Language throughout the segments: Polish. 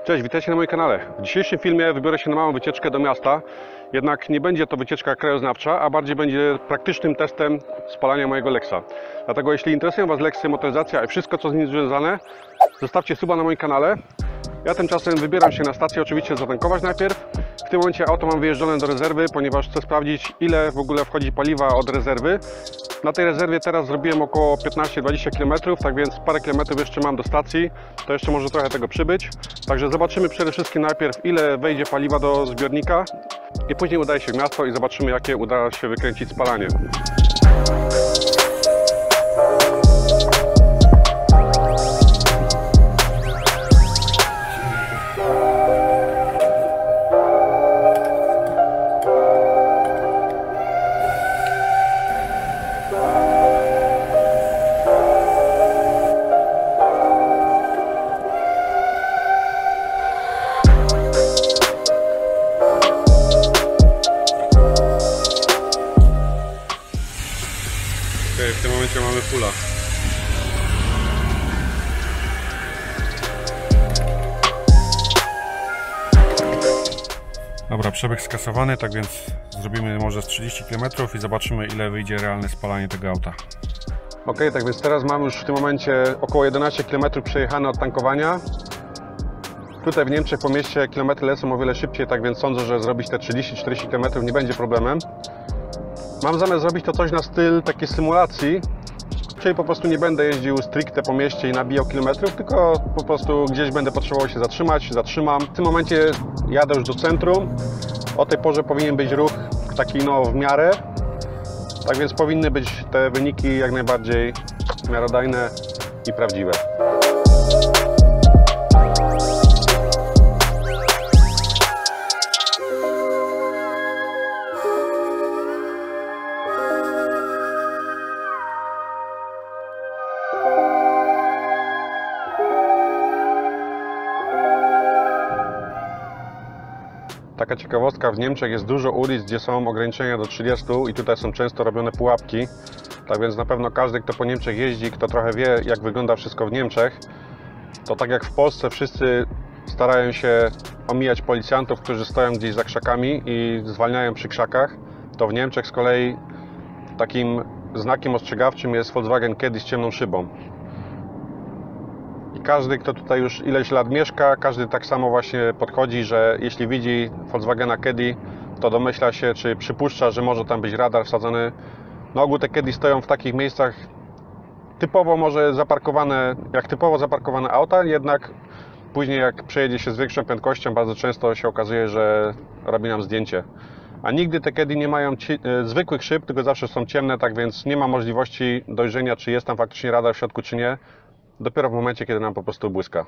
Cześć, witajcie na moim kanale. W dzisiejszym filmie wybiorę się na małą wycieczkę do miasta. Jednak nie będzie to wycieczka krajoznawcza, a bardziej będzie praktycznym testem spalania mojego Lexa. Dlatego jeśli interesują Was Lexy, motoryzacja i wszystko co z nim związane, zostawcie suba na moim kanale. Ja tymczasem wybieram się na stację, oczywiście zatankować najpierw. W tym momencie auto mam wyjeżdżone do rezerwy, ponieważ chcę sprawdzić, ile w ogóle wchodzi paliwa od rezerwy. Na tej rezerwie teraz zrobiłem około 15-20 km, tak więc parę kilometrów jeszcze mam do stacji, to jeszcze może trochę tego przybyć. Także zobaczymy przede wszystkim najpierw, ile wejdzie paliwa do zbiornika i później udaję się w miasto i zobaczymy, jakie uda się wykręcić spalanie. W tym momencie mamy fulla. Dobra, przebieg skasowany, tak więc zrobimy może z 30 km i zobaczymy, ile wyjdzie realne spalanie tego auta. Ok, tak więc teraz mam już w tym momencie około 11 km przejechane od tankowania. Tutaj w Niemczech po mieście kilometry lecą o wiele szybciej, tak więc sądzę, że zrobić te 30-40 km nie będzie problemem. Mam zamiar zrobić to coś na styl takiej symulacji, czyli po prostu nie będę jeździł stricte po mieście i nabijał kilometrów, tylko po prostu gdzieś będę potrzebował się zatrzymać, zatrzymam. W tym momencie jadę już do centrum, o tej porze powinien być ruch taki w miarę, tak więc powinny być te wyniki jak najbardziej miarodajne i prawdziwe. Taka ciekawostka, w Niemczech jest dużo ulic, gdzie są ograniczenia do 30 i tutaj są często robione pułapki. Tak więc na pewno każdy, kto po Niemczech jeździ, kto trochę wie, jak wygląda wszystko w Niemczech, to tak jak w Polsce wszyscy starają się omijać policjantów, którzy stoją gdzieś za krzakami i zwalniają przy krzakach, to w Niemczech z kolei takim znakiem ostrzegawczym jest Volkswagen Caddy z ciemną szybą. I każdy, kto tutaj już ileś lat mieszka, każdy tak samo właśnie podchodzi, że jeśli widzi Volkswagena Caddy, to domyśla się, czy przypuszcza, że może tam być radar wsadzony. Na ogół te Caddy stoją w takich miejscach typowo może zaparkowane, jak typowo zaparkowane auta, jednak później jak przejedzie się z większą prędkością, bardzo często się okazuje, że robi nam zdjęcie. A nigdy te Caddy nie mają zwykłych szyb, tylko zawsze są ciemne, tak więc nie ma możliwości dojrzenia, czy jest tam faktycznie radar w środku, czy nie. Dopiero w momencie, kiedy nam po prostu błyska.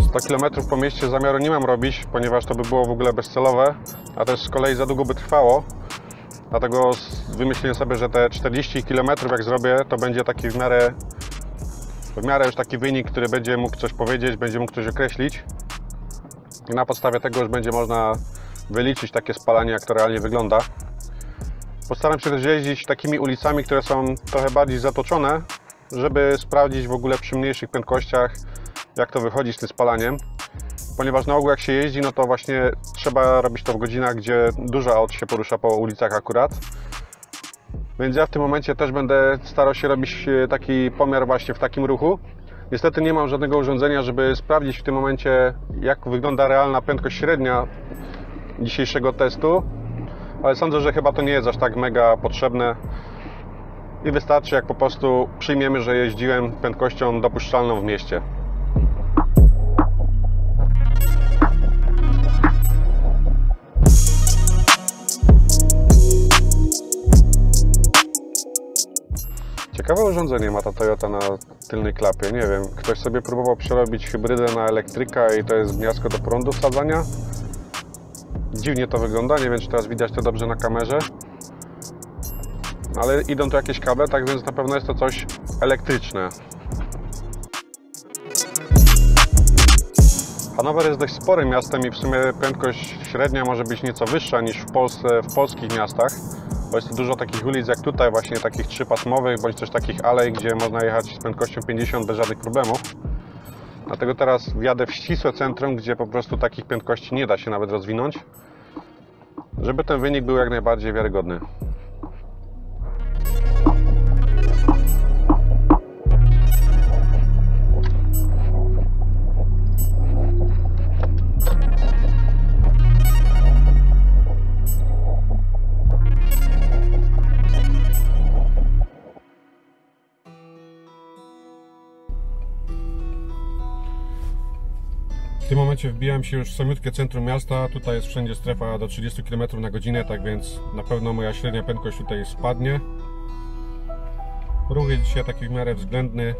100 km po mieście zamiaru nie mam robić, ponieważ to by było w ogóle bezcelowe, a też z kolei za długo by trwało. Dlatego wymyśliłem sobie, że te 40 km jak zrobię, to będzie taki w miarę już taki wynik, który będzie mógł coś powiedzieć, będzie mógł coś określić. I na podstawie tego już będzie można wyliczyć takie spalanie, jak to realnie wygląda. Postaram się też jeździć takimi ulicami, które są trochę bardziej zatoczone, żeby sprawdzić w ogóle przy mniejszych prędkościach, jak to wychodzi z tym spalaniem, ponieważ na ogół jak się jeździ, no to właśnie trzeba robić to w godzinach, gdzie dużo aut się porusza po ulicach akurat. Więc ja w tym momencie też będę starał się robić taki pomiar właśnie w takim ruchu. Niestety nie mam żadnego urządzenia, żeby sprawdzić w tym momencie, jak wygląda realna prędkość średnia dzisiejszego testu, ale sądzę, że chyba to nie jest aż tak mega potrzebne i wystarczy, jak po prostu przyjmiemy, że jeździłem prędkością dopuszczalną w mieście. Ciekawe urządzenie ma ta Toyota na tylnej klapie, nie wiem, ktoś sobie próbował przerobić hybrydę na elektryka i to jest gniazdko do prądu wsadzania? Dziwnie to wygląda, nie wiem czy teraz widać to dobrze na kamerze. Ale idą tu jakieś kable, tak więc na pewno jest to coś elektryczne. Hanower jest dość sporym miastem i w sumie prędkość średnia może być nieco wyższa niż w Polsce, w polskich miastach. Bo jest tu dużo takich ulic jak tutaj, właśnie takich trzypasmowych, bądź też takich alej, gdzie można jechać z prędkością 50 bez żadnych problemów. Dlatego teraz wjadę w ścisłe centrum, gdzie po prostu takich prędkości nie da się nawet rozwinąć, żeby ten wynik był jak najbardziej wiarygodny. W tym momencie wbijam się już w samiutkie centrum miasta. Tutaj jest wszędzie strefa do 30 km na godzinę, tak więc na pewno moja średnia prędkość tutaj spadnie. Ruch jest dzisiaj taki w miarę względny,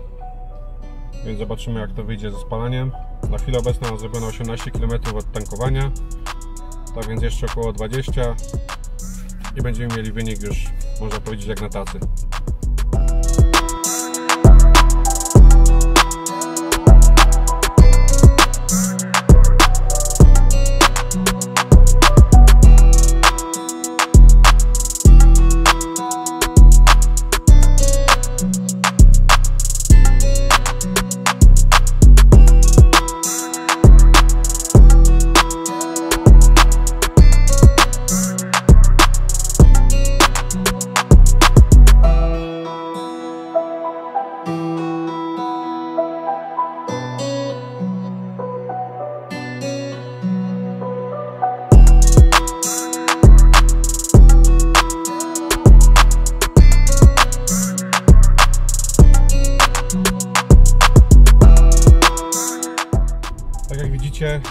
więc zobaczymy jak to wyjdzie ze spalaniem. Na chwilę obecną zrobiono 18 km od tankowania, tak więc jeszcze około 20 i będziemy mieli wynik już, można powiedzieć, jak na tacy.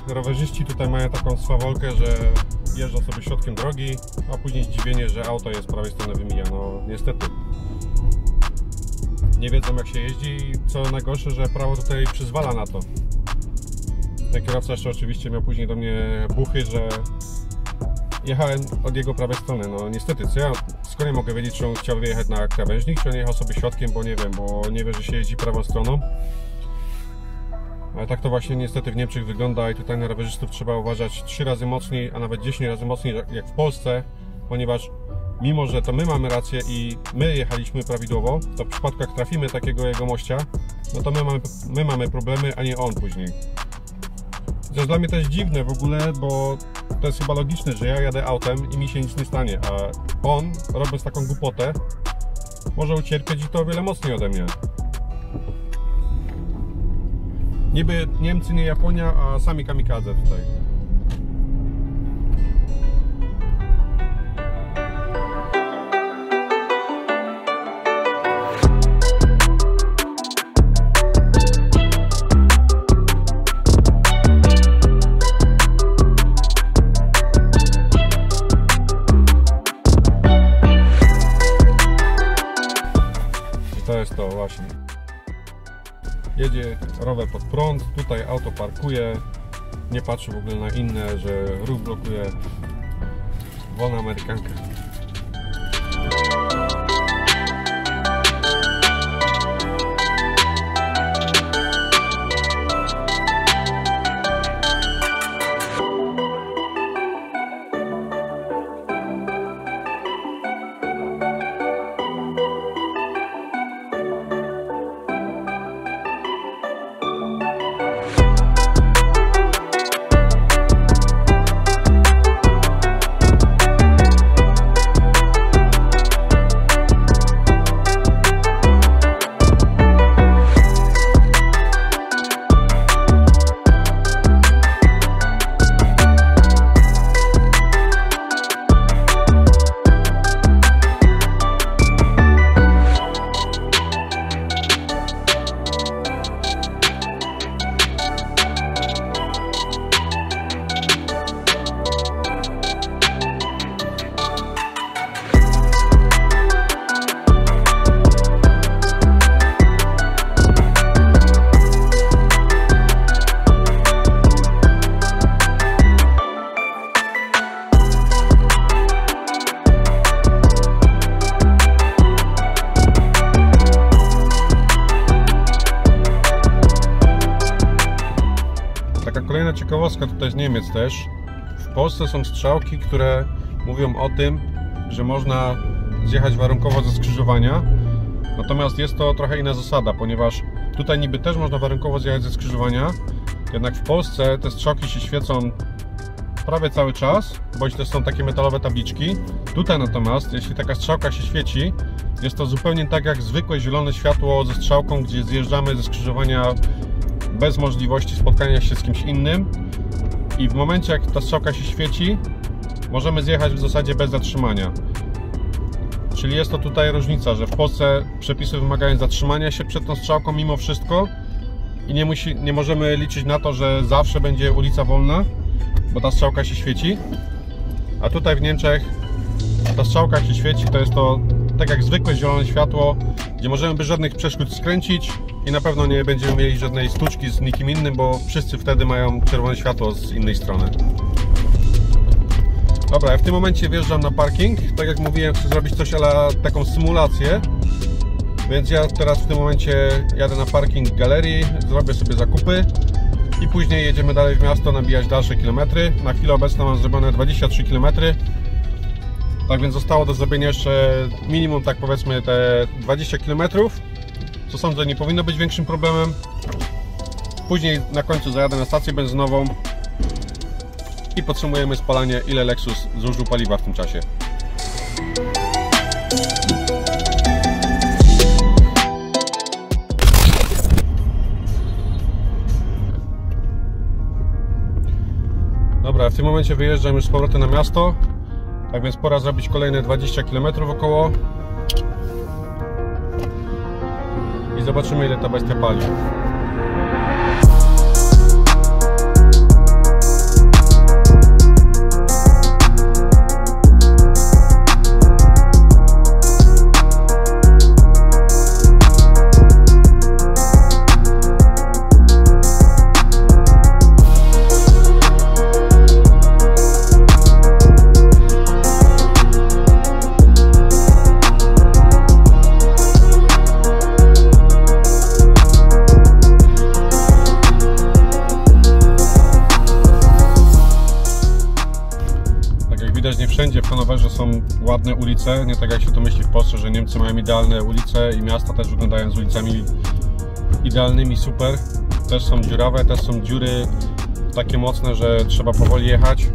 Rowerzyści tutaj mają taką swawolkę, że jeżdżą sobie środkiem drogi, a później zdziwienie, że auto jest z prawej strony wymija. No niestety. Nie wiedzą jak się jeździ i co najgorsze, że prawo tutaj przyzwala na to. Ten kierowca jeszcze oczywiście miał później do mnie buchy, że jechałem od jego prawej strony. No niestety, skąd ja mogę wiedzieć, czy on chciał wyjechać na krawężnik, czy on jechał sobie środkiem, bo nie wie, że się jeździ prawą stroną. Ale tak to właśnie niestety w Niemczech wygląda i tutaj na rowerzystów trzeba uważać 3 razy mocniej, a nawet 10 razy mocniej jak w Polsce, ponieważ mimo, że to my mamy rację i my jechaliśmy prawidłowo, to w przypadku jak trafimy takiego jegomościa, no to my mamy problemy, a nie on później. Zresztą dla mnie to jest dziwne w ogóle, bo to jest chyba logiczne, że ja jadę autem i mi się nic nie stanie, a on, robiąc taką głupotę, może ucierpieć i to o wiele mocniej ode mnie. Niby Niemcy, nie Japonia, a sami kamikadze tutaj. I to jest to właśnie. Jedzie rower pod prąd, tutaj auto parkuje, nie patrzy w ogóle na inne, że ruch blokuje. Wolna amerykanka. kolejna ciekawostka tutaj z Niemiec też. W Polsce są strzałki, które mówią o tym, że można zjechać warunkowo ze skrzyżowania. Natomiast jest to trochę inna zasada, ponieważ tutaj niby też można warunkowo zjechać ze skrzyżowania, jednak w Polsce te strzałki się świecą prawie cały czas, bądź też są takie metalowe tabliczki. Tutaj natomiast, jeśli taka strzałka się świeci, jest to zupełnie tak jak zwykłe zielone światło ze strzałką, gdzie zjeżdżamy ze skrzyżowania bez możliwości spotkania się z kimś innym. I w momencie, jak ta strzałka się świeci, możemy zjechać w zasadzie bez zatrzymania. Czyli jest to tutaj różnica, że w Polsce przepisy wymagają zatrzymania się przed tą strzałką mimo wszystko i nie możemy liczyć na to, że zawsze będzie ulica wolna, bo ta strzałka się świeci. A tutaj w Niemczech ta strzałka się świeci, to jest to tak jak zwykłe zielone światło, gdzie możemy bez żadnych przeszkód skręcić i na pewno nie będziemy mieli żadnej stłuczki z nikim innym, bo wszyscy wtedy mają czerwone światło z innej strony. Dobra, ja w tym momencie wjeżdżam na parking. Tak jak mówiłem, chcę zrobić coś ale taką symulację. Więc ja teraz w tym momencie jadę na parking galerii, zrobię sobie zakupy i później jedziemy dalej w miasto nabijać dalsze kilometry. Na chwilę obecną mam zrobione 23 km. Tak więc zostało do zrobienia jeszcze minimum, tak powiedzmy, te 20 km, co sądzę nie powinno być większym problemem. Później na końcu zajadę na stację benzynową i podsumujemy spalanie, ile Lexus zużył paliwa w tym czasie. Dobra, w tym momencie wyjeżdżam już z powrotem na miasto. Tak więc pora zrobić kolejne 20 km około i zobaczymy, ile ta bestia pali. Nie wszędzie w Hanowerze są ładne ulice, nie tak jak się to myśli w Polsce, że Niemcy mają idealne ulice i miasta też wyglądają z ulicami idealnymi, super. Też są dziurawe, też są dziury takie mocne, że trzeba powoli jechać.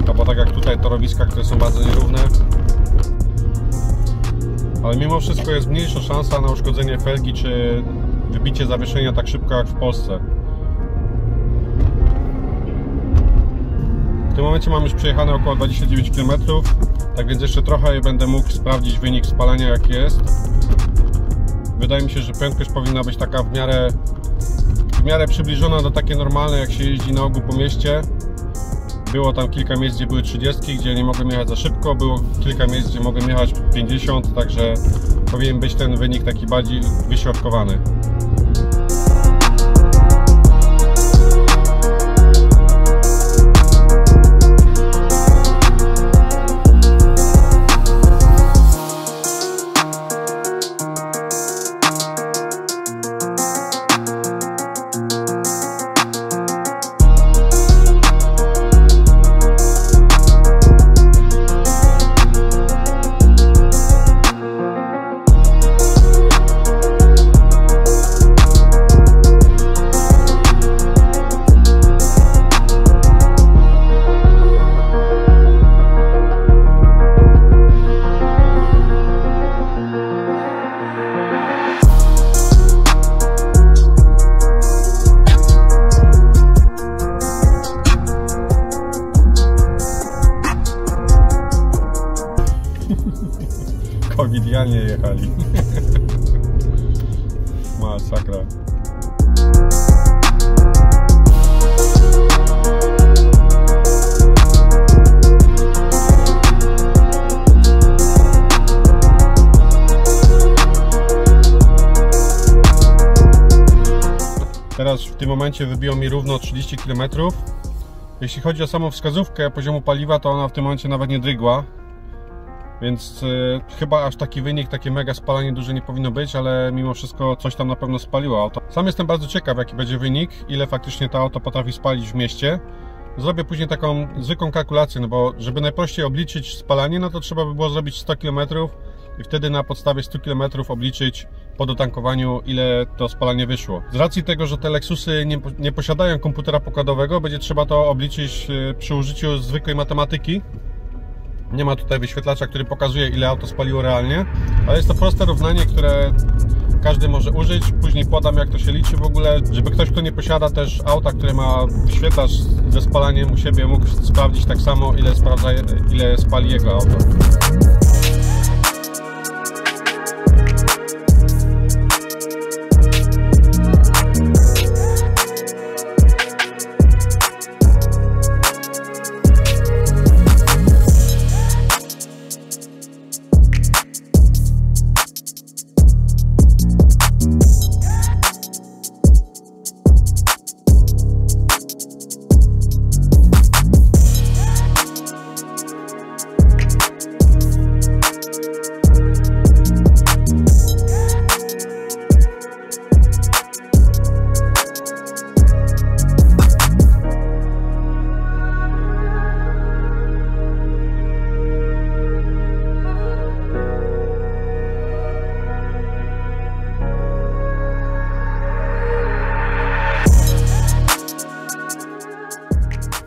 Albo tak jak tutaj torowiska, które są bardzo nierówne. Ale mimo wszystko jest mniejsza szansa na uszkodzenie felgi czy wybicie zawieszenia tak szybko jak w Polsce. W tym momencie mam już przejechane około 29 km, tak więc jeszcze trochę i będę mógł sprawdzić wynik spalania, jaki jest. Wydaje mi się, że prędkość powinna być taka w miarę przybliżona do takiej normalnej, jak się jeździ na ogół po mieście. Było tam kilka miejsc, gdzie były 30, gdzie nie mogłem jechać za szybko, było kilka miejsc, gdzie mogłem jechać 50, także powinien być ten wynik taki bardziej wyśrodkowany. Covidianie jechali. Masakra. Teraz w tym momencie wybiło mi równo 30 km. Jeśli chodzi o samą wskazówkę poziomu paliwa, to ona w tym momencie nawet nie drygła. Więc chyba aż taki wynik, takie mega spalanie duże nie powinno być, ale mimo wszystko coś tam na pewno spaliło auto. Sam jestem bardzo ciekaw, jaki będzie wynik, ile faktycznie to auto potrafi spalić w mieście. Zrobię później taką zwykłą kalkulację, no bo żeby najprościej obliczyć spalanie, no to trzeba by było zrobić 100 km i wtedy na podstawie 100 km obliczyć po dotankowaniu, ile to spalanie wyszło. Z racji tego, że te Lexusy nie posiadają komputera pokładowego, będzie trzeba to obliczyć przy użyciu zwykłej matematyki. Nie ma tutaj wyświetlacza, który pokazuje, ile auto spaliło realnie, ale jest to proste równanie, które każdy może użyć. Później podam, jak to się liczy w ogóle, żeby ktoś, kto nie posiada też auta, które ma wyświetlacz ze spalaniem u siebie, mógł sprawdzić tak samo, ile spali jego auto.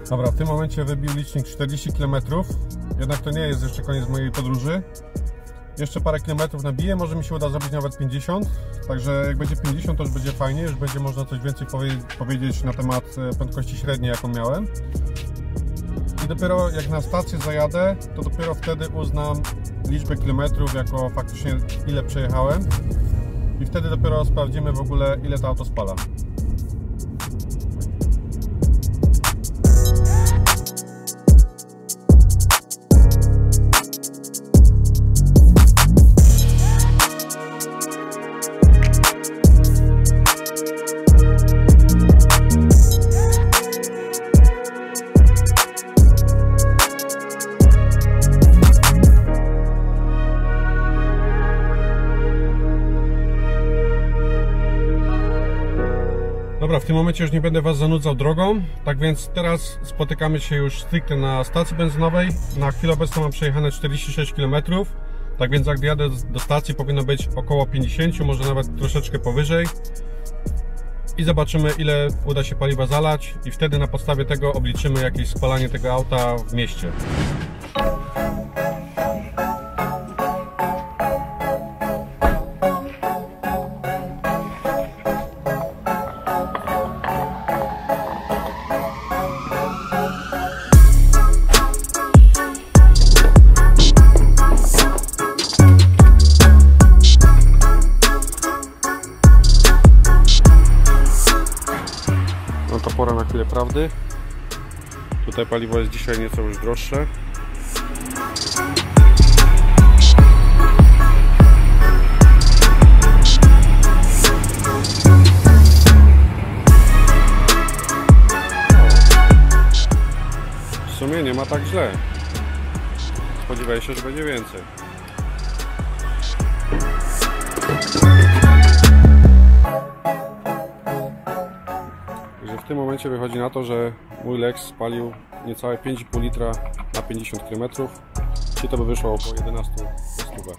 Dobra, w tym momencie wybił licznik 40 km, jednak to nie jest jeszcze koniec mojej podróży. Jeszcze parę kilometrów nabiję, może mi się uda zrobić nawet 50, także jak będzie 50, to już będzie fajnie, już będzie można coś więcej powiedzieć na temat prędkości średniej, jaką miałem. I dopiero jak na stację zajadę, to dopiero wtedy uznam liczbę kilometrów jako faktycznie ile przejechałem i wtedy dopiero sprawdzimy w ogóle, ile to auto spala. Dobra, w tym momencie już nie będę Was zanudzał drogą, tak więc teraz spotykamy się już stricte na stacji benzynowej. Na chwilę obecną mam przejechane 46 km, tak więc jak jadę do stacji, powinno być około 50, może nawet troszeczkę powyżej. I zobaczymy, ile uda się paliwa zalać i wtedy na podstawie tego obliczymy jakieś spalanie tego auta w mieście. No to pora na chwilę prawdy. Tutaj paliwo jest dzisiaj nieco już droższe. W sumie nie ma tak źle. Spodziewałem się, że będzie więcej. W tym momencie wychodzi na to, że mój Lex spalił niecałe 5,5 litra na 50 km, czyli to by wyszło około 11 na stówę.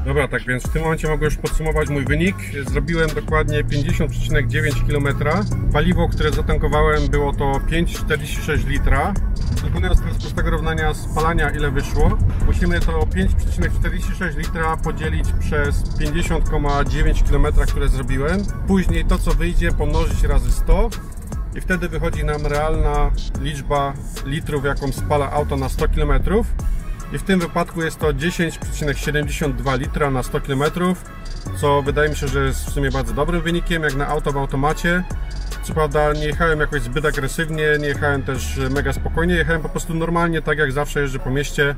Dobra, tak więc w tym momencie mogę już podsumować mój wynik. Zrobiłem dokładnie 50,9 km. Paliwo, które zatankowałem, było to 5,46 litra. Wykonując teraz prostego równania spalania, ile wyszło, musimy to 5,46 litra podzielić przez 50,9 km, które zrobiłem. Później to, co wyjdzie, pomnożyć razy 100 i wtedy wychodzi nam realna liczba litrów, jaką spala auto na 100 km. I w tym wypadku jest to 10,72 litra na 100 km, co wydaje mi się, że jest w sumie bardzo dobrym wynikiem, jak na auto w automacie. Co prawda nie jechałem jakoś zbyt agresywnie, nie jechałem też mega spokojnie, jechałem po prostu normalnie, tak jak zawsze jeżdżę po mieście.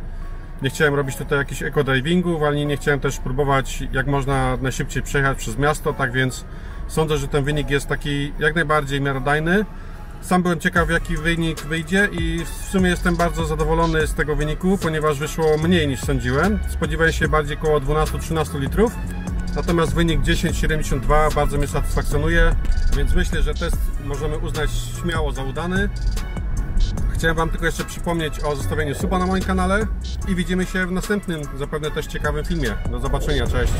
Nie chciałem robić tutaj jakichś eco-drivingów, ale nie chciałem też próbować jak można najszybciej przejechać przez miasto, tak więc sądzę, że ten wynik jest taki jak najbardziej miarodajny. Sam byłem ciekaw, jaki wynik wyjdzie i w sumie jestem bardzo zadowolony z tego wyniku, ponieważ wyszło mniej niż sądziłem. Spodziewałem się bardziej około 12-13 litrów. Natomiast wynik 10,72 bardzo mnie satysfakcjonuje, więc myślę, że test możemy uznać śmiało za udany. Chciałem Wam tylko jeszcze przypomnieć o zostawieniu suba na moim kanale i widzimy się w następnym, zapewne też ciekawym filmie. Do zobaczenia, cześć!